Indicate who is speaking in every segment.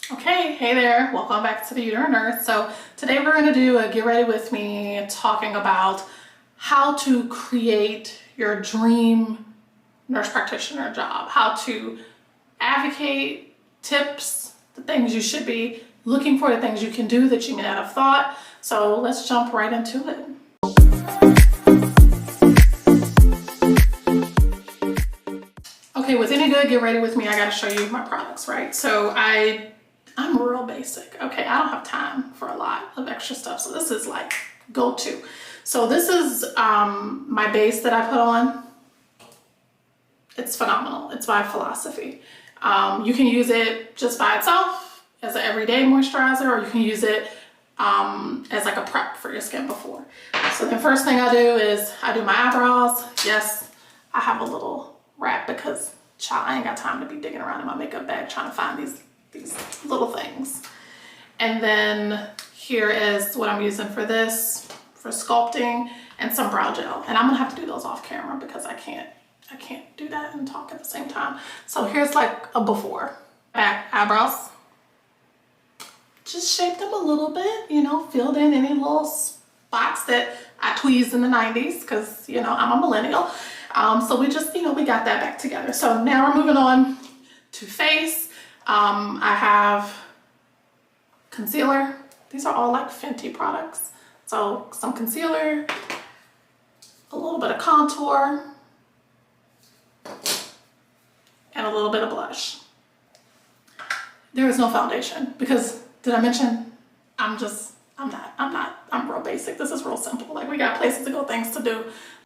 Speaker 1: Okay, hey there, welcome back to the DREAM Nurse. So today we're going to do a get ready with me talking about how to create your dream nurse practitioner job, how to advocate, tips, the things you should be looking for, the things you can do that you may not have thought. So let's jump right into it. Okay, with any good get ready with me, I got to show you my products, right? So I'm real basic. Okay, I don't have time for a lot of extra stuff. So this is like go-to. So this is my base that I put on. It's phenomenal. It's by Philosophy. You can use it just by itself as an everyday moisturizer, or you can use it as like a prep for your skin before. So the first thing I do is I do my eyebrows. Yes, I have a little wrap because child, I ain't got time to be digging around in my makeup bag trying to find these little things. And then here is what I'm using for this, for sculpting, and some brow gel. And I'm gonna have to do those off camera because I can't do that and talk at the same time. So here's like a before. Back eyebrows. Just shape them a little bit, you know, filled in any little spots that I tweezed in the 90s because, you know, I'm a millennial. So we just, you know, we got that back together. So now we're moving on to face. I have concealer. These are all like Fenty products. So some concealer, a little bit of contour, and a little bit of blush. There is no foundation because, did I mention, I'm real basic. This is real simple. Like, we got places to go, things to do.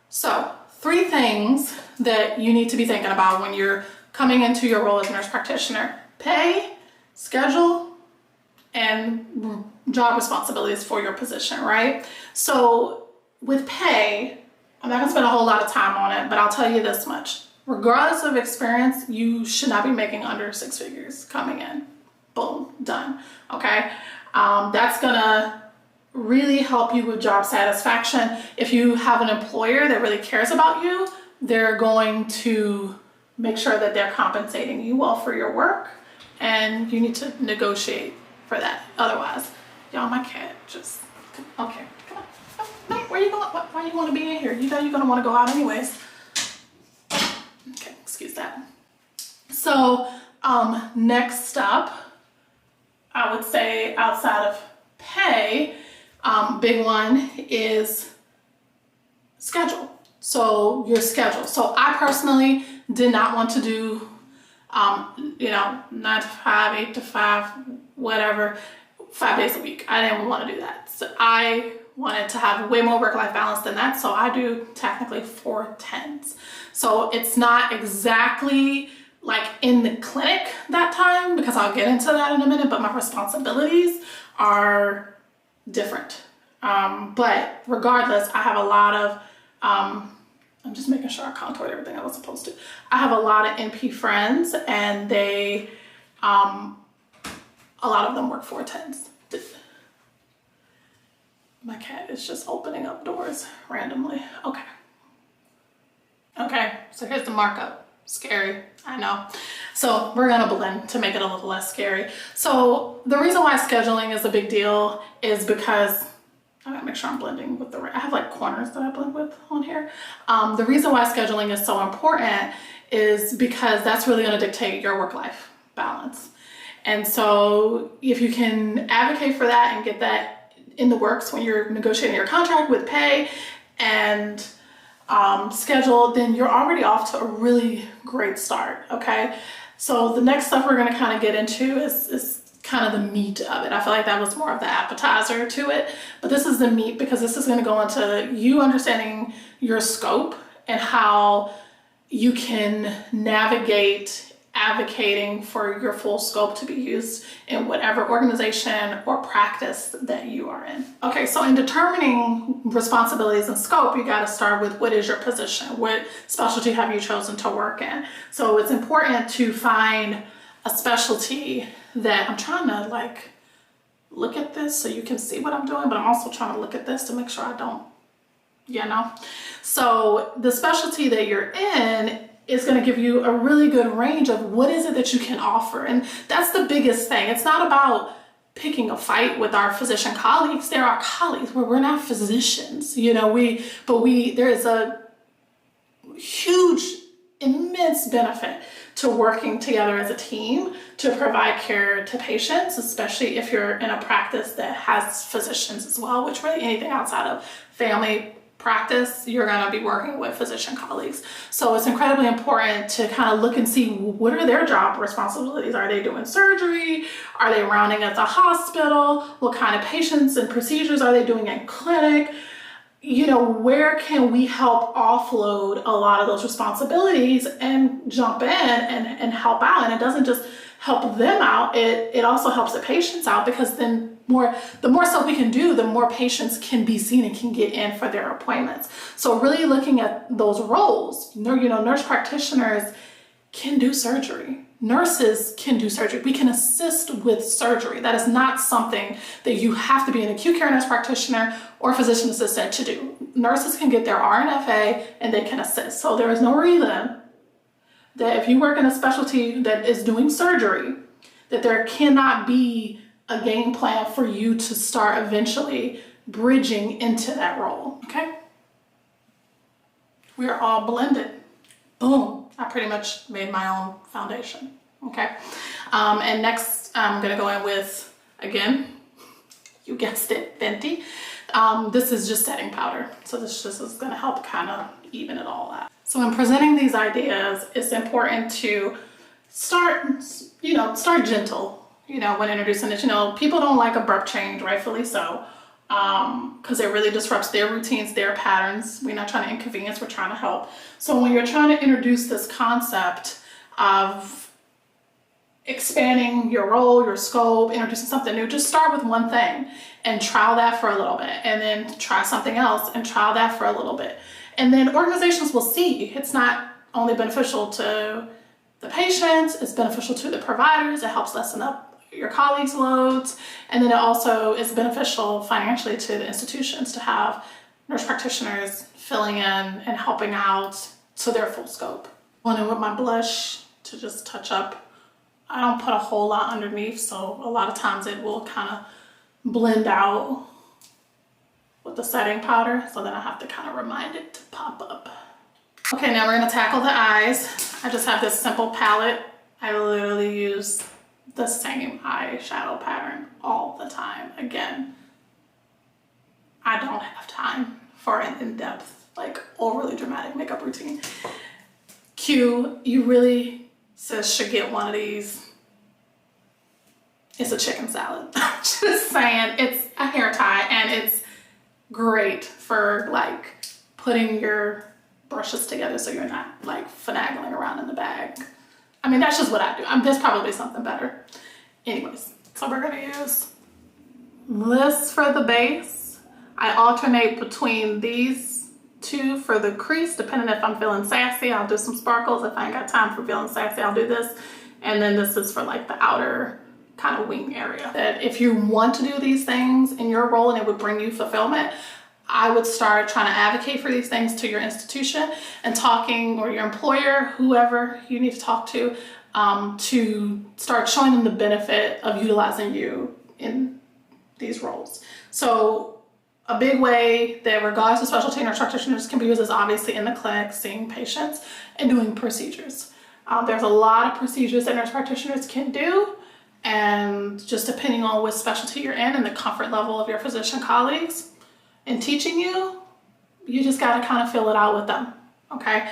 Speaker 1: So 3 things that you need to be thinking about when you're coming into your role as a nurse practitioner: pay, schedule, and job responsibilities for your position, right? So with pay, I'm not gonna spend a whole lot of time on it, but I'll tell you this much. Regardless of experience, you should not be making under 6 figures coming in. Boom, done, okay? That's gonna really help you with job satisfaction. If you have an employer that really cares about you, they're going to make sure that they're compensating you well for your work, and you need to negotiate for that. Otherwise, y'all, my cat just, okay, come on. Oh, no, where you going? Why you want to be in here? You know you're going to want to go out anyways. Okay, excuse that. So next up, I would say outside of pay, big one is schedule. So your schedule. So I personally did not want to do, you know, 9 to 5, 8 to 5, whatever, 5 days a week. I didn't want to do that. So I wanted to have way more work-life balance than that. So I do technically 4 10s. So it's not exactly like in the clinic that time, because I'll get into that in a minute, but my responsibilities are different. But regardless, I have a lot of, I'm just making sure I contoured everything I was supposed to. I have a lot of NP friends, and they, a lot of them work 4 10s. My cat is just opening up doors randomly. Okay. Okay, so here's the markup. Scary, I know. So we're gonna blend to make it a little less scary. So the reason why scheduling is a big deal is because I gotta make sure I'm blending with the right. I have like corners that I blend with on here. The reason why scheduling is so important is because that's really gonna dictate your work-life balance. And so if you can advocate for that and get that in the works when you're negotiating your contract with pay and schedule, then you're already off to a really great start, okay? So the next stuff we're gonna kind of get into is kind of the meat of it. I feel like that was more of the appetizer to it, but this is the meat because this is going to go into you understanding your scope and how you can navigate advocating for your full scope to be used in whatever organization or practice that you are in. Okay, so in determining responsibilities and scope, you got to start with what is your position? What specialty have you chosen to work in? So it's important to find a specialty that I'm trying to like look at this so you can see what I'm doing, but I'm also trying to look at this to make sure I don't, you know. So the specialty that you're in is going to give you a really good range of what is it that you can offer. And that's the biggest thing. It's not about picking a fight with our physician colleagues. They're our colleagues. We're not physicians, you know, there is a huge, immense benefit to working together as a team to provide care to patients, especially if you're in a practice that has physicians as well, which really anything outside of family practice, you're going to be working with physician colleagues. So it's incredibly important to kind of look and see what are their job responsibilities. Are they doing surgery? Are they rounding at the hospital? What kind of patients and procedures are they doing in clinic? You know, where can we help offload a lot of those responsibilities and jump in and help out? And it doesn't just help them out, it also helps the patients out, because then the more stuff we can do, the more patients can be seen and can get in for their appointments. So really looking at those roles, you know, nurse practitioners can do surgery. Nurses can do surgery. We can assist with surgery. That is not something that you have to be an acute care nurse practitioner or physician assistant to do. Nurses can get their RNFA and they can assist. So there is no reason that if you work in a specialty that is doing surgery, that there cannot be a game plan for you to start eventually bridging into that role, okay? We are all blended. Boom, I pretty much made my own foundation, okay? And next I'm gonna go in with, again, you guessed it, Fenty. This is just setting powder. So this just is gonna help kind of even it all out. So in presenting these ideas, it's important to start gentle, you know, when introducing it. You know, people don't like abrupt change, rightfully so, because it really disrupts their routines, their patterns. We're not trying to inconvenience, we're trying to help. So when you're trying to introduce this concept of expanding your role, your scope, introducing something new, just start with one thing and trial that for a little bit, and then try something else and trial that for a little bit. And then organizations will see it's not only beneficial to the patients, it's beneficial to the providers, it helps lessen up your colleagues' loads, and then it also is beneficial financially to the institutions to have nurse practitioners filling in and helping out to their full scope. Going in with my blush to just touch up. I don't put a whole lot underneath, so a lot of times it will kind of blend out with the setting powder, so then I have to kind of remind it to pop up. Okay, now we're gonna tackle the eyes. I just have this simple palette. I literally use the same eyeshadow pattern all the time. Again, I don't have time for an in-depth, like overly dramatic makeup routine. Q, you really, sis, should get one of these. It's a chicken salad. Just saying, it's a hair tie and it's great for like putting your brushes together so you're not like finagling around in the bag. I mean, that's just what I do. There's probably something better. Anyways, so we're gonna use this for the base. I alternate between these two for the crease, depending if I'm feeling sassy, I'll do some sparkles. If I ain't got time for feeling sassy, I'll do this. And then this is for like the outer kind of wing area. That if you want to do these things in your role and it would bring you fulfillment, I would start trying to advocate for these things to your institution and talking, or your employer, whoever you need to talk to start showing them the benefit of utilizing you in these roles. So a big way that regardless of specialty, nurse practitioners can be used is obviously in the clinic, seeing patients and doing procedures. There's a lot of procedures that nurse practitioners can do, and just depending on what specialty you're in and the comfort level of your physician colleagues in teaching you, you just got to kind of fill it out with them, okay?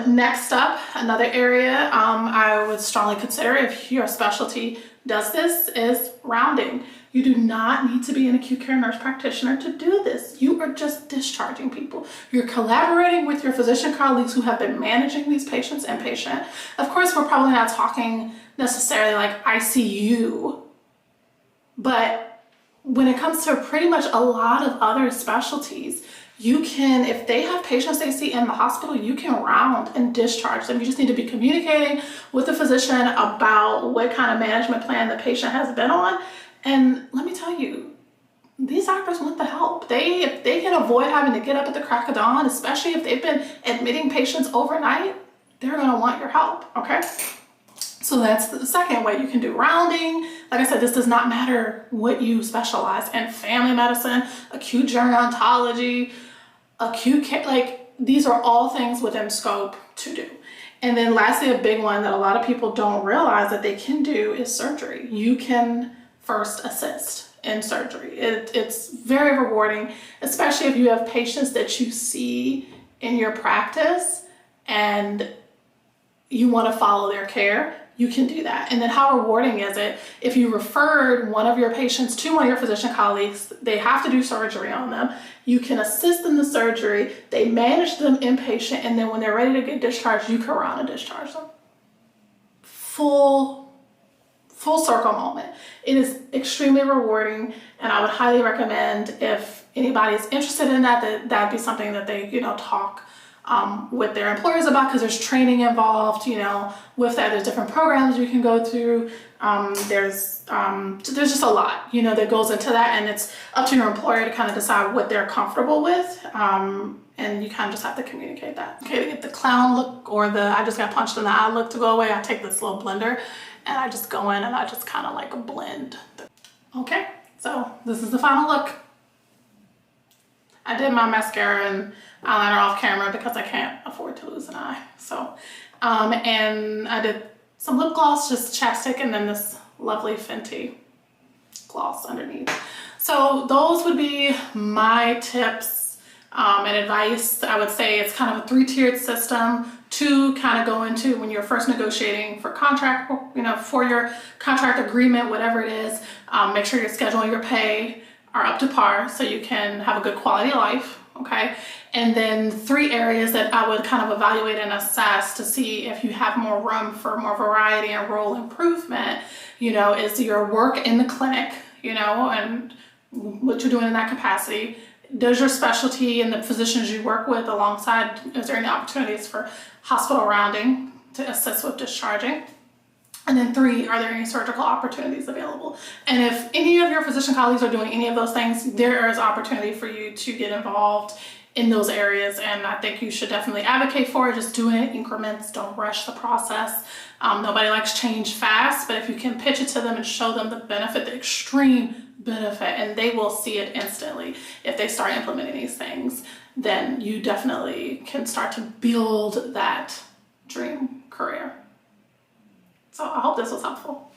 Speaker 1: Next up, another area I would strongly consider if your specialty does this is rounding. You do not need to be an acute care nurse practitioner to do this. You are just discharging people. You're collaborating with your physician colleagues who have been managing these patients inpatient. Of course, we're probably not talking necessarily like ICU, but when it comes to pretty much a lot of other specialties, you can, if they have patients they see in the hospital, you can round and discharge them. You just need to be communicating with the physician about what kind of management plan the patient has been on. And let me tell you, these doctors want the help. If they can avoid having to get up at the crack of dawn, especially if they've been admitting patients overnight, they're gonna want your help, okay? So that's the second way. You can do rounding. Like I said, this does not matter what you specialize in: family medicine, acute gerontology, acute care, like these are all things within scope to do. And then lastly, a big one that a lot of people don't realize that they can do is surgery. You can first assist in surgery. It's very rewarding, especially if you have patients that you see in your practice and you want to follow their care. You can do that. And then how rewarding is it if you referred one of your patients to one of your physician colleagues, they have to do surgery on them, you can assist in the surgery, they manage them inpatient, and then when they're ready to get discharged, you can run and discharge them. Full circle moment. It is extremely rewarding, and I would highly recommend, if anybody's interested in that, that'd be something that they, talk with their employers about, because there's training involved, with that. There's different programs you can go through. There's just a lot, that goes into that, and it's up to your employer to kind of decide what they're comfortable with. And you kind of just have to communicate that. Okay, to get the clown look or I just got punched in the eye look to go away, I take this little blender and I just go in and I just kind of like blend. Okay, so this is the final look. I did my mascara and eyeliner off camera because I can't afford to lose an eye. So, and I did some lip gloss, just chapstick, and then this lovely Fenty gloss underneath. So those would be my tips and advice. I would say it's kind of a 3-tiered system to kind of go into when you're first negotiating for contract, for your contract agreement, whatever it is. Make sure your schedule and your pay are up to par so you can have a good quality of life, okay? And then 3 areas that I would kind of evaluate and assess to see if you have more room for more variety and role improvement, is your work in the clinic, and what you're doing in that capacity. Does your specialty and the physicians you work with alongside, is there any opportunities for hospital rounding to assist with discharging? And then 3, are there any surgical opportunities available? And if any of your physician colleagues are doing any of those things, there is opportunity for you to get involved in those areas. And I think you should definitely advocate for it. Just do it in increments. Don't rush the process. Nobody likes change fast, but if you can pitch it to them and show them the benefit, the extreme benefit, and they will see it instantly if they start implementing these things, then you definitely can start to build that dream career. So I hope this was helpful.